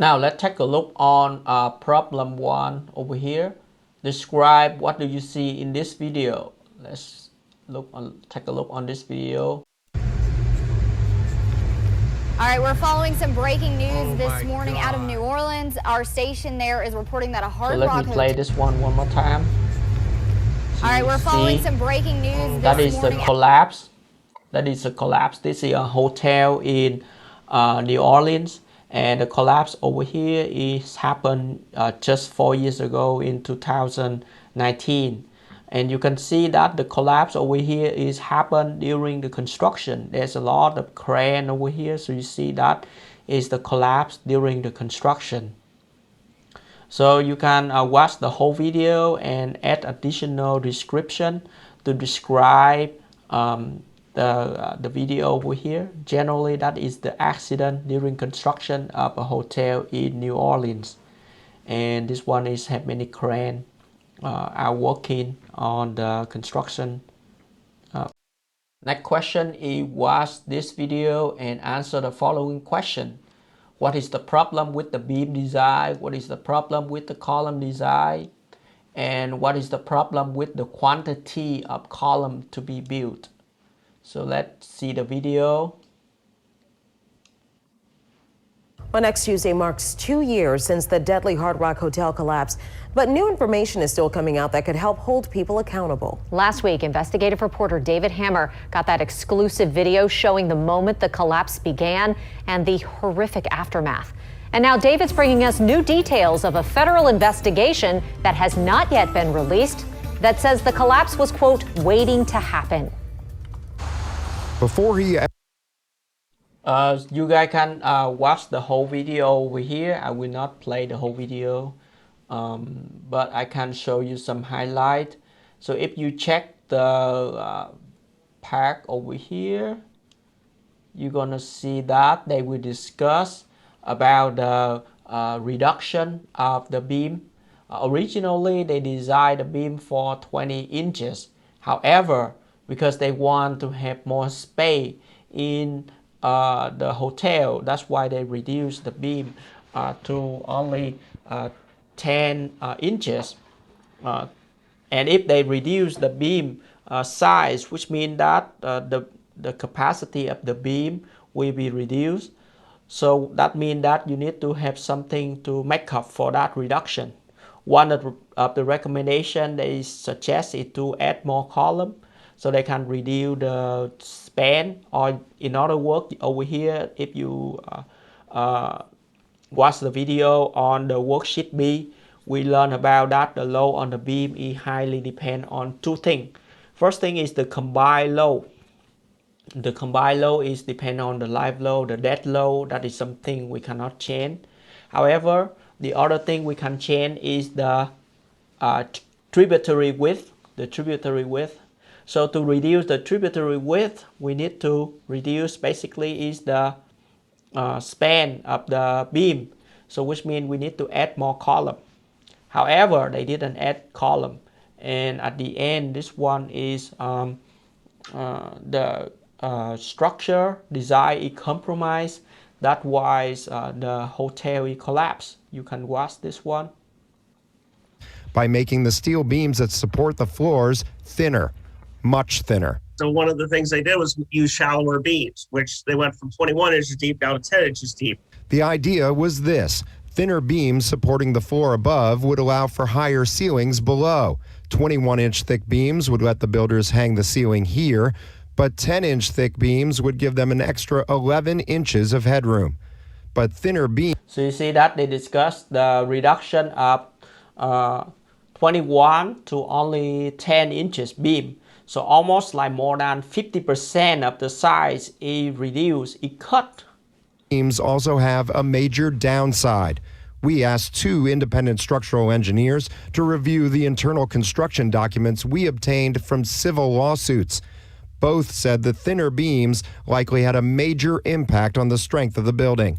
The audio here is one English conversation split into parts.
Now let's take a look on problem 1 over here. Describe what do you see in this video. Let's take a look on this video. All right, we're following some breaking news this morning out of New Orleans. Our station there is reporting that a Hard Rock Let me play this one more time. All right, we're following some breaking news this morning. That is the collapse. That is a collapse. This is a hotel in New Orleans, and the collapse over here is happened just 4 years ago in 2019. And you can see that the collapse over here is happened during the construction. There's a lot of crane over here, so you see that is the collapse during the construction. So you can watch the whole video and add additional description to describe the video over here. Generally, that is the accident during construction of a hotel in New Orleans, and this one is have many crane are working on the construction. Next question is watch this video and answer the following question. What is the problem with the beam design? What is the problem with the column design? And what is the problem with the quantity of column to be built? So let's see the video. Well, next Tuesday marks 2 years since the deadly Hard Rock Hotel collapse, but new information is still coming out that could help hold people accountable. Last week, investigative reporter David Hammer got that exclusive video showing the moment the collapse began and the horrific aftermath. And now David's bringing us new details of a federal investigation that has not yet been released that says the collapse was, quote, waiting to happen. Before he you guys can watch the whole video over here. I will not play the whole video, but I can show you some highlight. So if you check the pack over here, you're gonna see that they will discuss about the reduction of the beam. Originally, they designed the beam for 20 inches. However, because they want to have more space in the hotel, that's why they reduced the beam to only 10 inches. And if they reduce the beam size, which means that the capacity of the beam will be reduced. So that means that you need to have something to make up for that reduction. One of the recommendation they suggest is to add more column, so they can reduce the span. Or in other words, over here, if you watch the video on the worksheet B, we learn about that the load on the beam is highly depend on two things. First thing is the combined load. The combined load is depend on the live load, the dead load. That is something we cannot change. However, the other thing we can change is the tributary width. The tributary width. So to reduce the tributary width, we need to reduce basically is the span of the beam. So which means we need to add more column. However, they didn't add column, and at the end, this one is the structure design is compromised. That's why the hotel is collapsed. You can watch this one. By making the steel beams that support the floors thinner, much thinner. So one of the things they did was use shallower beams, which they went from 21 inches deep down to 10 inches deep. The idea was this: thinner beams supporting the floor above would allow for higher ceilings below. 21-inch thick beams would let the builders hang the ceiling here, but 10-inch thick beams would give them an extra 11 inches of headroom. But thinner beams... So you see that they discussed the reduction of 21 to only 10 inches beam. So almost like more than 50% of the size is reduced, is cut. Beams also have a major downside. We asked 2 independent structural engineers to review the internal construction documents we obtained from civil lawsuits. Both said the thinner beams likely had a major impact on the strength of the building.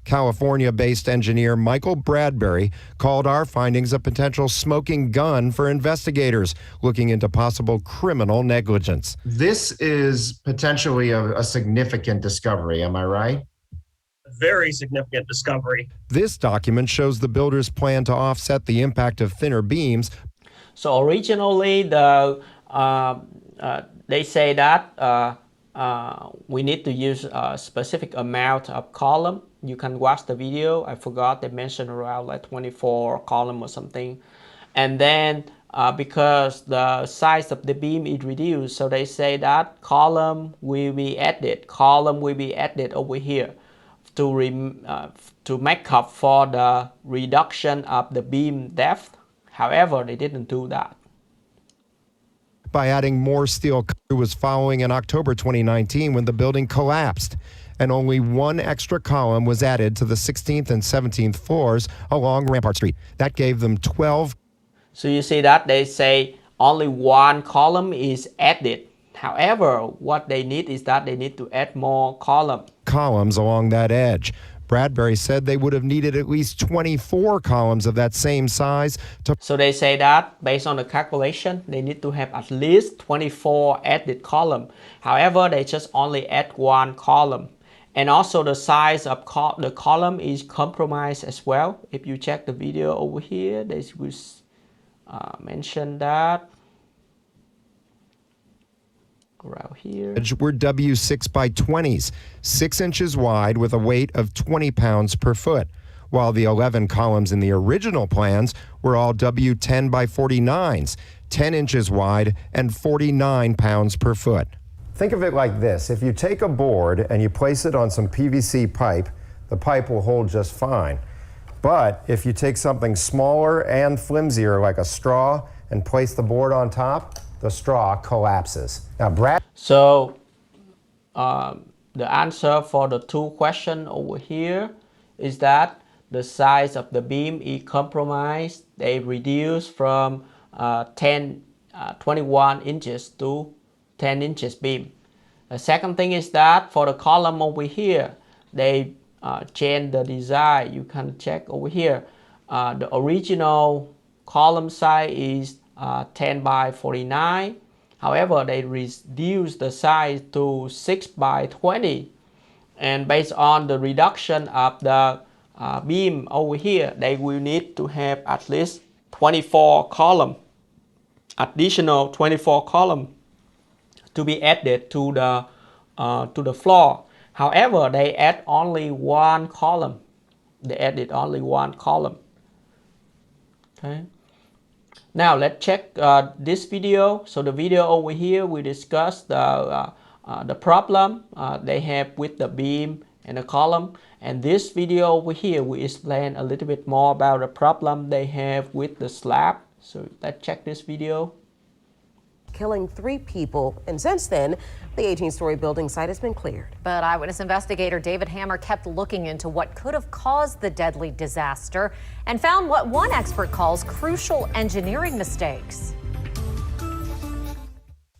California-based engineer Michael Bradbury called our findings a potential smoking gun for investigators looking into possible criminal negligence. This is potentially a significant discovery, am I right? very significant discovery. This document shows the builder's plan to offset the impact of thinner beams. So originally, they say that we need to use a specific amount of column. You can watch the video. I forgot they mentioned around like 24 column or something. And then because the size of the beam is reduced, so they say that column will be added. Column will be added over here to make up for the reduction of the beam depth. However, they didn't do that. By adding more steel was following in October 2019 when the building collapsed, and only one extra column was added to the 16th and 17th floors along Rampart Street. That gave them 12. So you see that they say only one column is added. However, what they need is that they need to add more columns along that edge. Bradbury said they would have needed at least 24 columns of that same size to. So they say that based on the calculation, they need to have at least 24 added column. However, they just only add one column. And also the size of the column is compromised as well. If you check the video over here, they will mention that. Around here. Were W6 by 20s, 6 inches wide with a weight of 20 pounds per foot, while the 11 columns in the original plans were all W10 by 49s, 10 inches wide and 49 pounds per foot. Think of it like this. If you take a board and you place it on some PVC pipe, the pipe will hold just fine. But if you take something smaller and flimsier like a straw and place the board on top, the straw collapses. Now, So the answer for the two questions over here is that the size of the beam is compromised. They reduce from 21 inches to 10 inches beam. The second thing is that for the column over here, they change the design. You can check over here. The original column size is 10 by 49. However, they reduce the size to 6 by 20. And based on the reduction of the beam over here, they will need to have at least 24 column, additional 24 column to be added to the floor. However, they add only one column. They added only one column. Okay. Now let's check this video. So the video over here we discussed the problem they have with the beam and the column, and this video over here we explain a little bit more about the problem they have with the slab. So let's check this video. Killing 3 people, and since then, the 18-story building site has been cleared. But eyewitness investigator David Hammer kept looking into what could have caused the deadly disaster and found what one expert calls crucial engineering mistakes.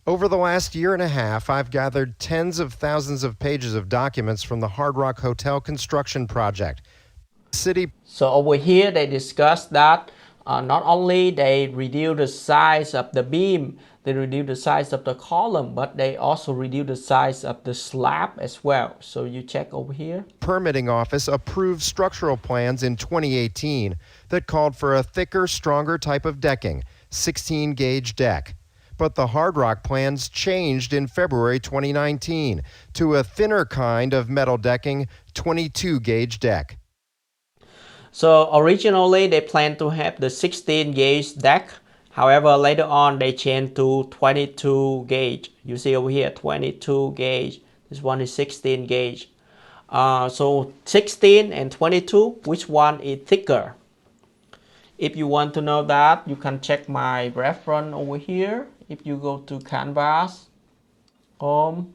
Over the last year and a half, I've gathered tens of thousands of pages of documents from the Hard Rock Hotel construction project. So over here they discussed that not only they reduce the size of the beam, they reduce the size of the column, but they also reduce the size of the slab as well. So you check over here. Permitting office approved structural plans in 2018 that called for a thicker, stronger type of decking, 16-gauge deck. But the Hard Rock plans changed in February 2019 to a thinner kind of metal decking, 22-gauge deck. So originally they planned to have the 16-gauge deck. However, later on they changed to 22 gauge. You see over here, 22 gauge. This one is 16 gauge. So 16 and 22, which one is thicker? If you want to know that, you can check my reference over here. If you go to Canvas, Home,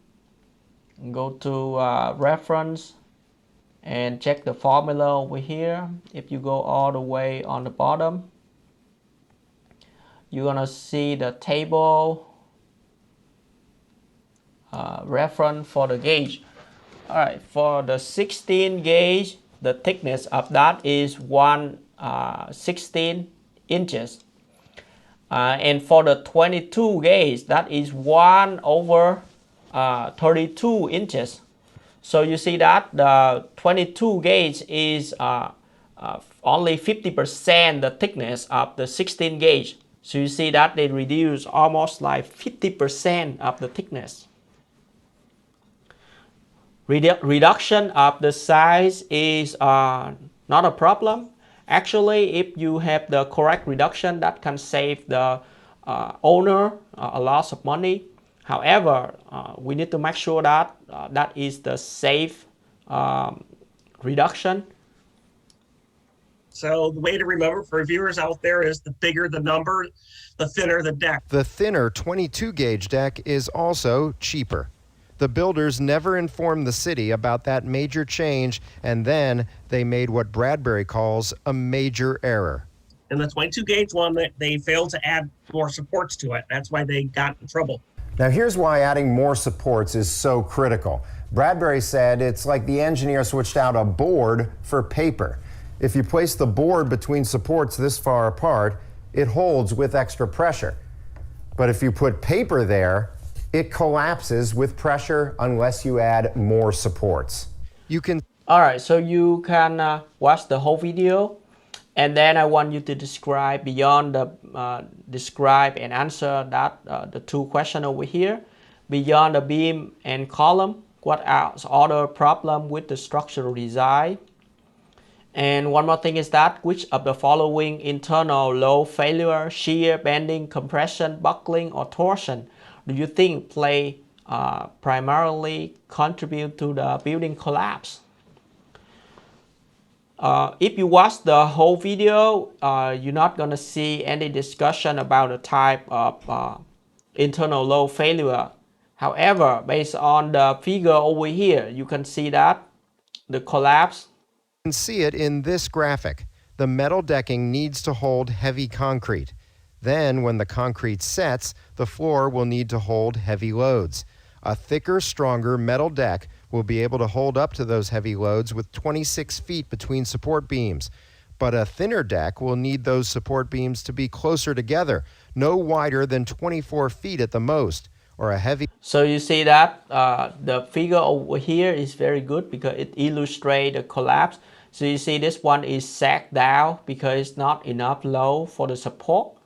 go to Reference, and check the formula over here. If you go all the way on the bottom, you're gonna see the table reference for the gauge. All right, for the 16 gauge, the thickness of that is 16 inches. And for the 22 gauge, that is 1/32 inches. So you see that the 22 gauge is only 50% the thickness of the 16 gauge. So you see that they reduce almost like 50% of the thickness. Reduction of the size is not a problem. Actually, if you have the correct reduction, that can save the owner a lot of money. However, we need to make sure that that is the safe reduction. So the way to remember for viewers out there is the bigger the number, the thinner the deck. The thinner 22 gauge deck is also cheaper. The builders never informed the city about that major change, and then they made what Bradbury calls a major error. In the 22 gauge one, they failed to add more supports to it. That's why they got in trouble. Now, here's why adding more supports is so critical. Bradbury said it's like the engineer switched out a board for paper. If you place the board between supports this far apart, it holds with extra pressure. But if you put paper there, it collapses with pressure unless you add more supports. You can. All right, so you can watch the whole video, and then I want you to describe beyond the describe and answer that the two questions over here. Beyond the beam and column, what are other problem with the structural design? And one more thing is that which of the following internal load failure, shear, bending, compression, buckling, or torsion do you think play primarily contribute to the building collapse? If you watch the whole video, you're not going to see any discussion about the type of internal load failure. However, based on the figure over here, you can see that the collapse. You can see it in this graphic. The metal decking needs to hold heavy concrete. Then, when the concrete sets, the floor will need to hold heavy loads. A thicker, stronger metal deck will be able to hold up to those heavy loads with 26 feet between support beams. But a thinner deck will need those support beams to be closer together, no wider than 24 feet at the most, or a heavy. So you see that the figure over here is very good because it illustrates the collapse. So you see this one is sagged down because it's not enough load for the support.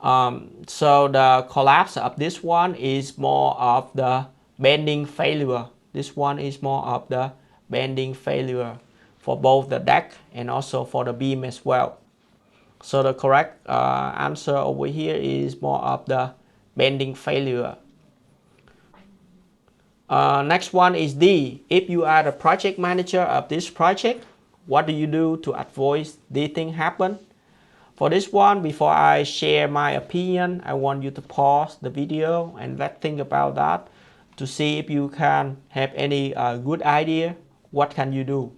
So the collapse of this one is more of the bending failure. This one is more of the bending failure for both the deck and also for the beam as well. So the correct answer over here is more of the bending failure. Next one is D. If you are the project manager of this project, what do you do to avoid this thing happen? For this one, before I share my opinion, I want you to pause the video and let's think about that to see if you can have any good idea. What can you do?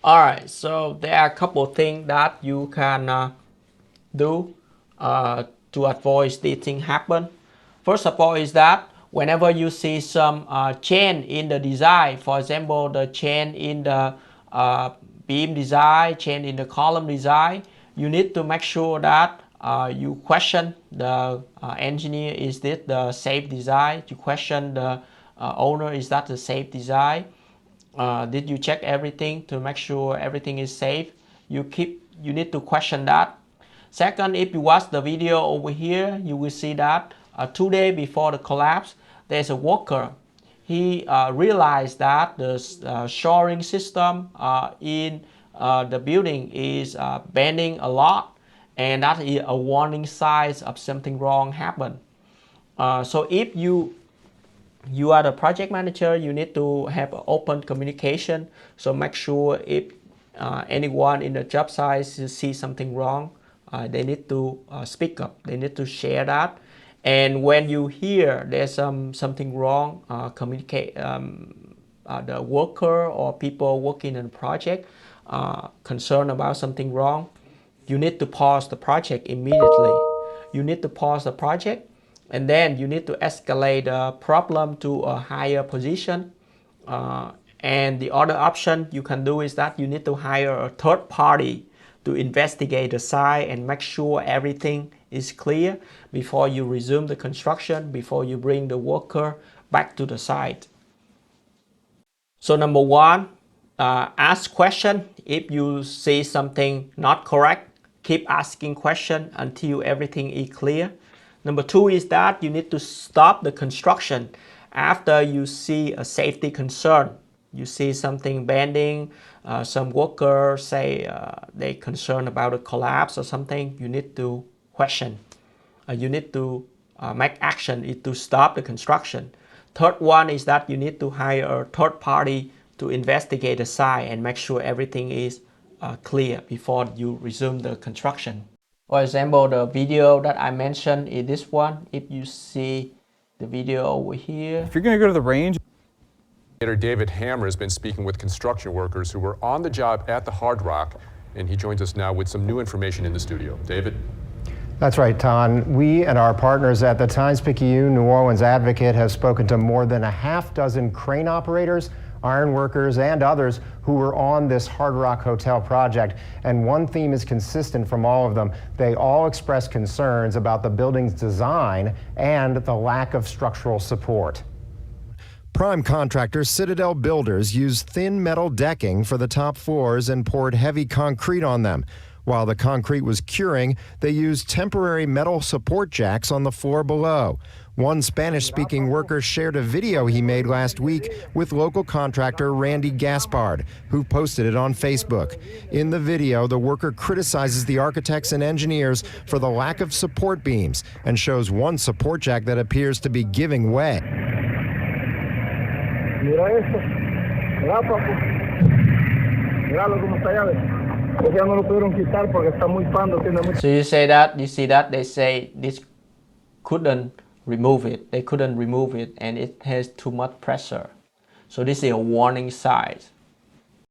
Alright, so there are a couple of things that you can do to avoid this thing happen. First of all is that whenever you see some change in the design, for example, the change in the beam design, change in the column design, you need to make sure that you question the engineer, is this the safe design? You question the owner, is that the safe design? Did you check everything to make sure everything is safe? You need to question that. Second, if you watch the video over here, you will see that 2 days before the collapse, there's a worker. He realized that the shoring system in the building is bending a lot, and that is a warning sign of something wrong happened. So if you are the project manager, you need to have open communication. So make sure if anyone in the job site sees something wrong, they need to speak up. They need to share that. And when you hear there's something wrong, communicate the worker or people working in the project concerned about something wrong, you need to pause the project immediately. You need to pause the project, and then you need to escalate the problem to a higher position. And the other option you can do is that you need to hire a third party to investigate the site and make sure everything is clear before you resume the construction, before you bring the worker back to the site. So number one, ask question. If you see something not correct, keep asking question until everything is clear. Number two is that you need to stop the construction after you see a safety concern. You see something bending, some worker say they concerned about a collapse or something, you need to question. You need to make action to stop the construction. Third one is that you need to hire a third party to investigate the site and make sure everything is clear before you resume the construction. For example, the video that I mentioned is this one. If you see the video over here. If you're going to go to the range, David Hammer has been speaking with construction workers who were on the job at the Hard Rock, and he joins us now with some new information in the studio. David? That's right, Ton. We and our partners at the Times-Picayune New Orleans Advocate have spoken to more than a half dozen crane operators, iron workers, and others who were on this Hard Rock Hotel project. And one theme is consistent from all of them. They all express concerns about the building's design and the lack of structural support. Prime contractor Citadel Builders used thin metal decking for the top floors and poured heavy concrete on them. While the concrete was curing, they used temporary metal support jacks on the floor below. One Spanish-speaking worker shared a video he made last week with local contractor Randy Gaspard, who posted it on Facebook. In the video, the worker criticizes the architects and engineers for the lack of support beams and shows one support jack that appears to be giving way. Mira esto, mira papu, míralo cómo está allá. Ya no lo pudieron quitar porque está muy pando, tiene mucho. So you see that they say this couldn't remove it. They couldn't remove it and it has too much pressure. So this is a warning sign